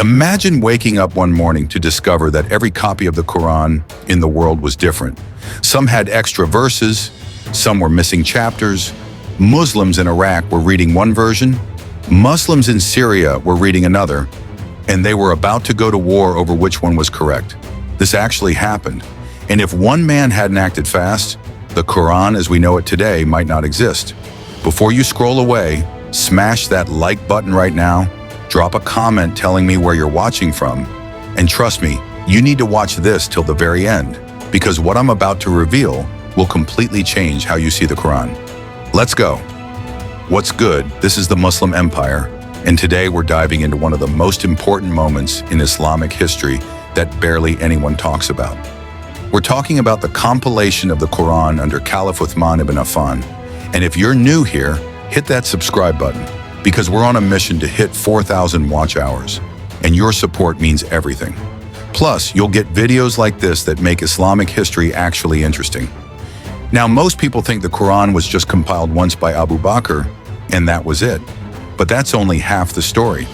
Imagine waking up one morning to discover that every copy of the Quran in the world was different. Some had extra verses, some were missing chapters. Muslims in Iraq were reading one version, Muslims in Syria were reading another, and they were about to go to war over which one was correct. This actually happened, and if one man hadn't acted fast, the Quran as we know it today might not exist. Before you scroll away, smash that like button right now, drop a comment telling me where you're watching from, and trust me, you need to watch this till the very end, because what I'm about to reveal will completely change how you see the Quran. Let's go. What's good? This is the Muslim Empire, and today we're diving into one of the most important moments in Islamic history that barely anyone talks about. We're talking about the compilation of the Quran under Caliph Uthman ibn Affan, and if you're new here, hit that subscribe button, because we're on a mission to hit 4,000 watch hours, and your support means everything. Plus, you'll get videos like this that make Islamic history actually interesting. Now, most people think the Quran was just compiled once by Abu Bakr, and that was it. But that's only half the story.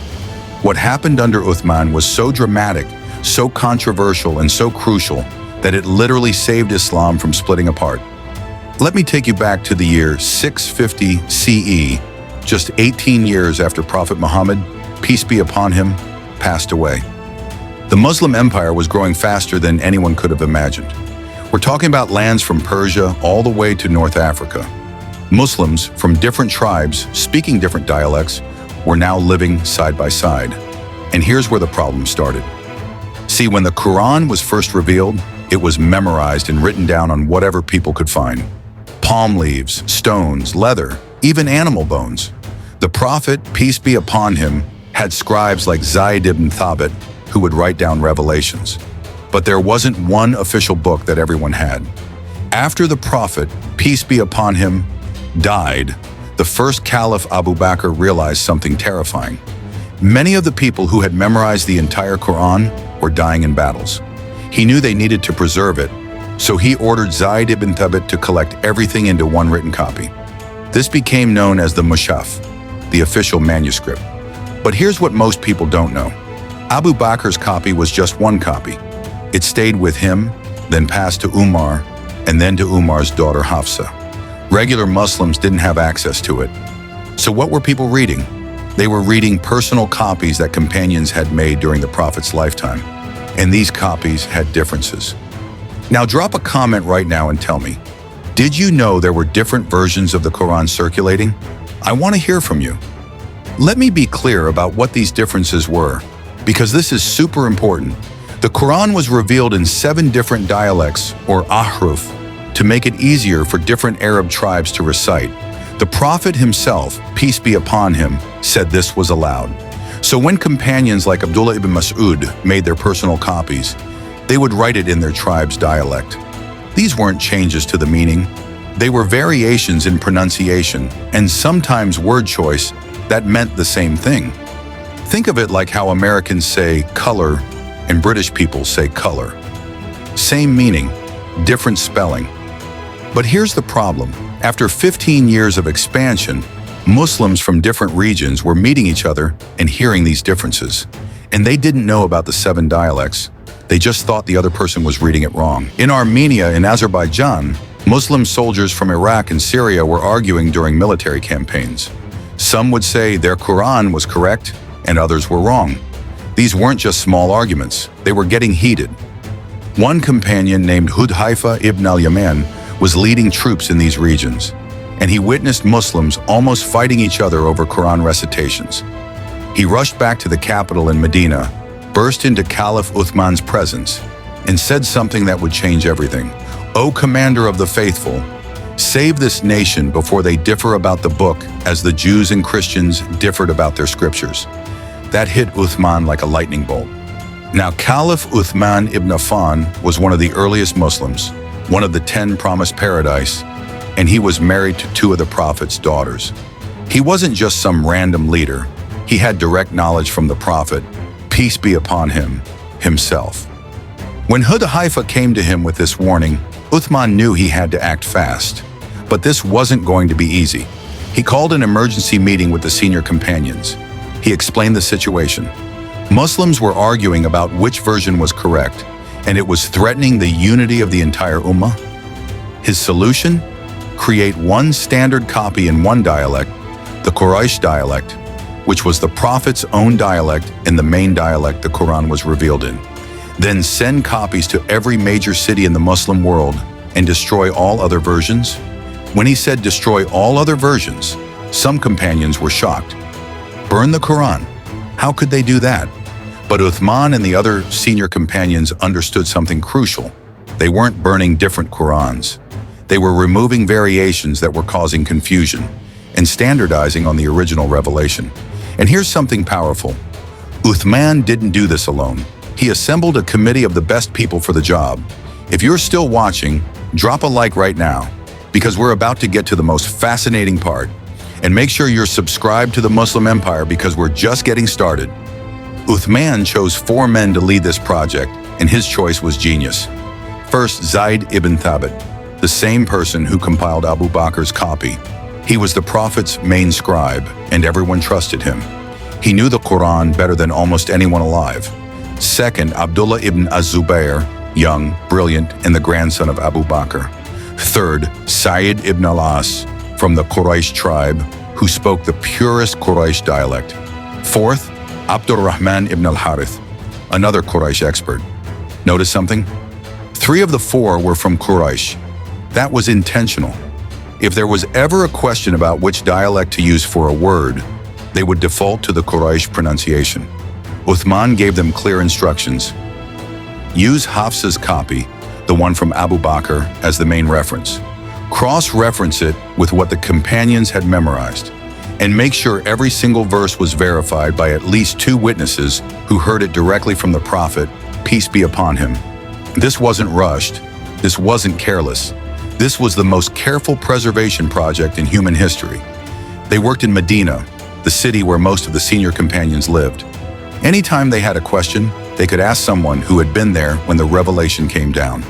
What happened under Uthman was so dramatic, so controversial, and so crucial that it literally saved Islam from splitting apart. Let me take you back to the year 650 CE, just 18 years after Prophet Muhammad, peace be upon him, passed away. The Muslim Empire was growing faster than anyone could have imagined. We're talking about lands from Persia all the way to North Africa. Muslims from different tribes, speaking different dialects, were now living side by side. And here's where the problem started. See, when the Quran was first revealed, it was memorized and written down on whatever people could find. Palm leaves, stones, leather, even animal bones. The Prophet, peace be upon him, had scribes like Zayd ibn Thabit who would write down revelations. But there wasn't one official book that everyone had. After the Prophet, peace be upon him, died, the first Caliph Abu Bakr realized something terrifying. Many of the people who had memorized the entire Quran were dying in battles. He knew they needed to preserve it, so he ordered Zayd ibn Thabit to collect everything into one written copy. This became known as the Mushaf, the official manuscript. But here's what most people don't know. Abu Bakr's copy was just one copy. It stayed with him, then passed to Umar, and then to Umar's daughter Hafsa. Regular Muslims didn't have access to it. So what were people reading? They were reading personal copies that companions had made during the Prophet's lifetime, and these copies had differences. Now drop a comment right now and tell me, did you know there were different versions of the Quran circulating? I want to hear from you. Let me be clear about what these differences were, because this is super important. The Quran was revealed in 7 different dialects, or ahruf, to make it easier for different Arab tribes to recite. The Prophet himself, peace be upon him, said this was allowed. So when companions like Abdullah ibn Mas'ud made their personal copies, they would write it in their tribe's dialect. These weren't changes to the meaning. They were variations in pronunciation and sometimes word choice that meant the same thing. Think of it like how Americans say color and British people say color. Same meaning, different spelling. But here's the problem. After 15 years of expansion, Muslims from different regions were meeting each other and hearing these differences. And they didn't know about the 7 dialects. They just thought the other person was reading it wrong. In Armenia and Azerbaijan, Muslim soldiers from Iraq and Syria were arguing during military campaigns. Some would say their Quran was correct and others were wrong. These weren't just small arguments, they were getting heated. One companion named Huffaz ibn al-Yaman was leading troops in these regions, and he witnessed Muslims almost fighting each other over Quran recitations. He rushed back to the capital in Medina, burst into Caliph Uthman's presence, and said something that would change everything. "O Commander of the Faithful, save this nation before they differ about the book as the Jews and Christians differed about their scriptures." That hit Uthman like a lightning bolt. Now, Caliph Uthman ibn Affan was one of the earliest Muslims, one of the 10 promised paradise, and he was married to 2 of the Prophet's daughters. He wasn't just some random leader. He had direct knowledge from the Prophet, peace be upon him, himself. When Huffaz came to him with this warning, Uthman knew he had to act fast. But this wasn't going to be easy. He called an emergency meeting with the senior companions. He explained the situation. Muslims were arguing about which version was correct, and it was threatening the unity of the entire Ummah. His solution? Create one standard copy in one dialect, the Quraysh dialect, which was the Prophet's own dialect and the main dialect the Quran was revealed in. Then send copies to every major city in the Muslim world and destroy all other versions? When he said destroy all other versions, some companions were shocked. Burn the Quran? How could they do that? But Uthman and the other senior companions understood something crucial. They weren't burning different Qurans. They were removing variations that were causing confusion and standardizing on the original revelation. And here's something powerful. Uthman didn't do this alone. He assembled a committee of the best people for the job. If you're still watching, drop a like right now, because we're about to get to the most fascinating part. And make sure you're subscribed to the Muslim Empire because we're just getting started. Uthman chose 4 men to lead this project, and his choice was genius. First, Zayd ibn Thabit, the same person who compiled Abu Bakr's copy. He was the Prophet's main scribe, and everyone trusted him. He knew the Quran better than almost anyone alive. Second, Abdullah ibn az-Zubayr, young, brilliant, and the grandson of Abu Bakr. Third, Sayyid ibn al-As, from the Quraysh tribe, who spoke the purest Quraysh dialect. Fourth, Abdurrahman ibn al-Harith, another Quraysh expert. Notice something? 3 of the 4 were from Quraysh. That was intentional. If there was ever a question about which dialect to use for a word, they would default to the Quraysh pronunciation. Uthman gave them clear instructions. Use Huffaz's copy, the one from Abu Bakr, as the main reference. Cross-reference it with what the companions had memorized, and make sure every single verse was verified by at least 2 witnesses who heard it directly from the Prophet, peace be upon him. This wasn't rushed. This wasn't careless. This was the most careful preservation project in human history. They worked in Medina, the city where most of the senior companions lived. Anytime they had a question, they could ask someone who had been there when the revelation came down.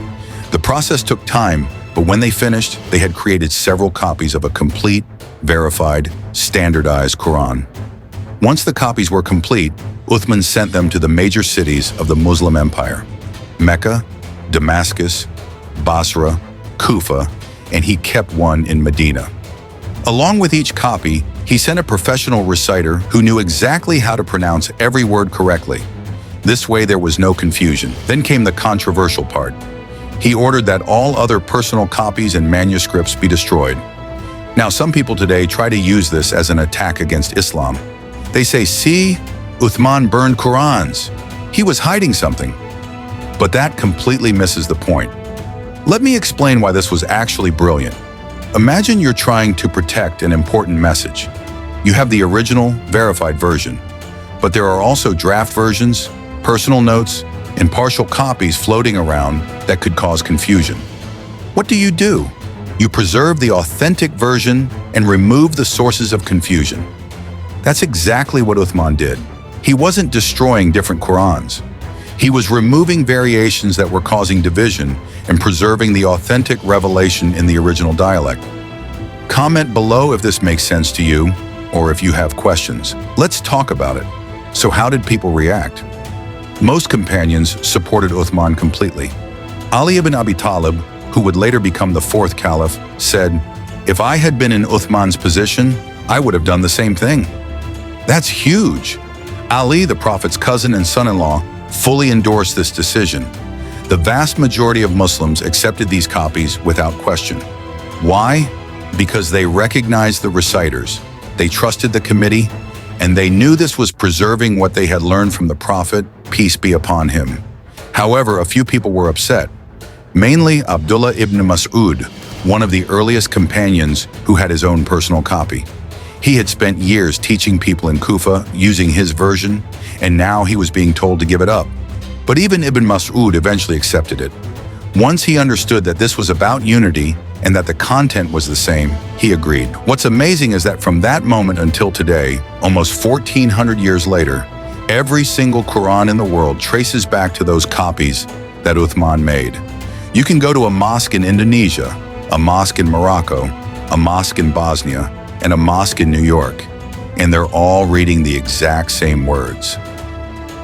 The process took time, but when they finished, they had created several copies of a complete, verified, standardized Quran. Once the copies were complete, Uthman sent them to the major cities of the Muslim Empire: Mecca, Damascus, Basra, Kufa, and he kept one in Medina. Along with each copy, he sent a professional reciter who knew exactly how to pronounce every word correctly. This way there was no confusion. Then came the controversial part. He ordered that all other personal copies and manuscripts be destroyed. Now, some people today try to use this as an attack against Islam. They say, see, Uthman burned Qurans. He was hiding something. But that completely misses the point. Let me explain why this was actually brilliant. Imagine you're trying to protect an important message. You have the original, verified version, but there are also draft versions, personal notes, and partial copies floating around that could cause confusion. What do? You preserve the authentic version and remove the sources of confusion. That's exactly what Uthman did. He wasn't destroying different Qurans. He was removing variations that were causing division and preserving the authentic revelation in the original dialect. Comment below if this makes sense to you, or if you have questions. Let's talk about it. So how did people react? Most companions supported Uthman completely. Ali ibn Abi Talib, who would later become the 4th caliph, said, "If I had been in Uthman's position, I would have done the same thing." That's huge. Ali, the Prophet's cousin and son-in-law, fully endorsed this decision. The vast majority of Muslims accepted these copies without question. Why? Because they recognized the reciters, they trusted the committee, and they knew this was preserving what they had learned from the Prophet, peace be upon him. However, a few people were upset, mainly Abdullah ibn Mas'ud, one of the earliest companions who had his own personal copy. He had spent years teaching people in Kufa using his version, and now he was being told to give it up. But even Ibn Mas'ud eventually accepted it. Once he understood that this was about unity and that the content was the same, he agreed. What's amazing is that from that moment until today, almost 1400 years later, every single Quran in the world traces back to those copies that Uthman made. You can go to a mosque in Indonesia, a mosque in Morocco, a mosque in Bosnia, and a mosque in New York, and they're all reading the exact same words.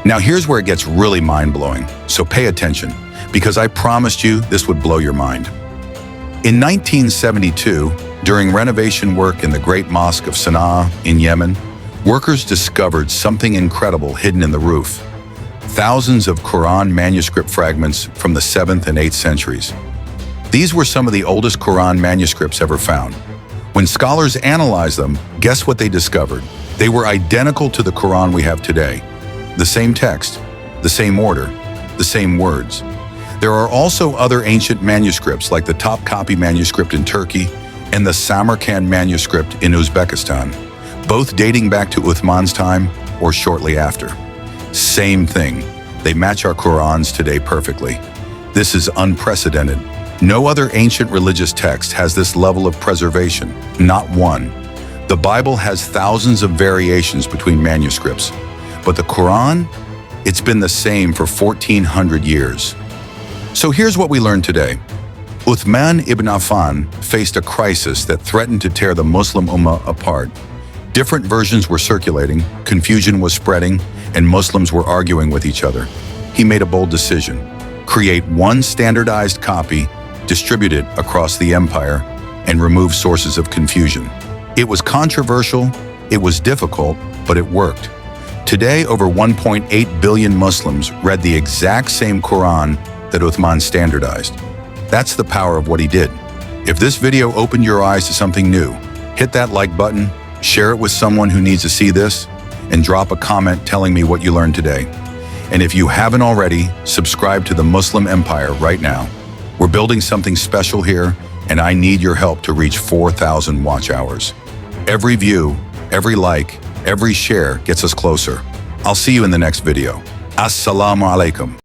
Now here's where it gets really mind-blowing, so pay attention, because I promised you this would blow your mind. In 1972, during renovation work in the Great Mosque of Sana'a in Yemen, workers discovered something incredible hidden in the roof. Thousands of Quran manuscript fragments from the 7th and 8th centuries. These were some of the oldest Quran manuscripts ever found. When scholars analyzed them, guess what they discovered? They were identical to the Quran we have today. The same text, the same order, the same words. There are also other ancient manuscripts like the Topkapi manuscript in Turkey and the Samarkand manuscript in Uzbekistan, both dating back to Uthman's time or shortly after. Same thing. They match our Qurans today perfectly. This is unprecedented. No other ancient religious text has this level of preservation, not one. The Bible has thousands of variations between manuscripts, but the Quran, it's been the same for 1400 years. So here's what we learned today. Uthman ibn Affan faced a crisis that threatened to tear the Muslim Ummah apart. Different versions were circulating, confusion was spreading, and Muslims were arguing with each other. He made a bold decision: create one standardized copy, distribute it across the empire, and remove sources of confusion. It was controversial, it was difficult, but it worked. Today, over 1.8 billion Muslims read the exact same Quran that Uthman standardized. That's the power of what he did. If this video opened your eyes to something new, hit that like button, share it with someone who needs to see this, and drop a comment telling me what you learned today. And if you haven't already, subscribe to the Muslim Empire right now. We're building something special here, and I need your help to reach 4,000 watch hours. Every view, every like, every share gets us closer. I'll see you in the next video. Assalamu alaikum.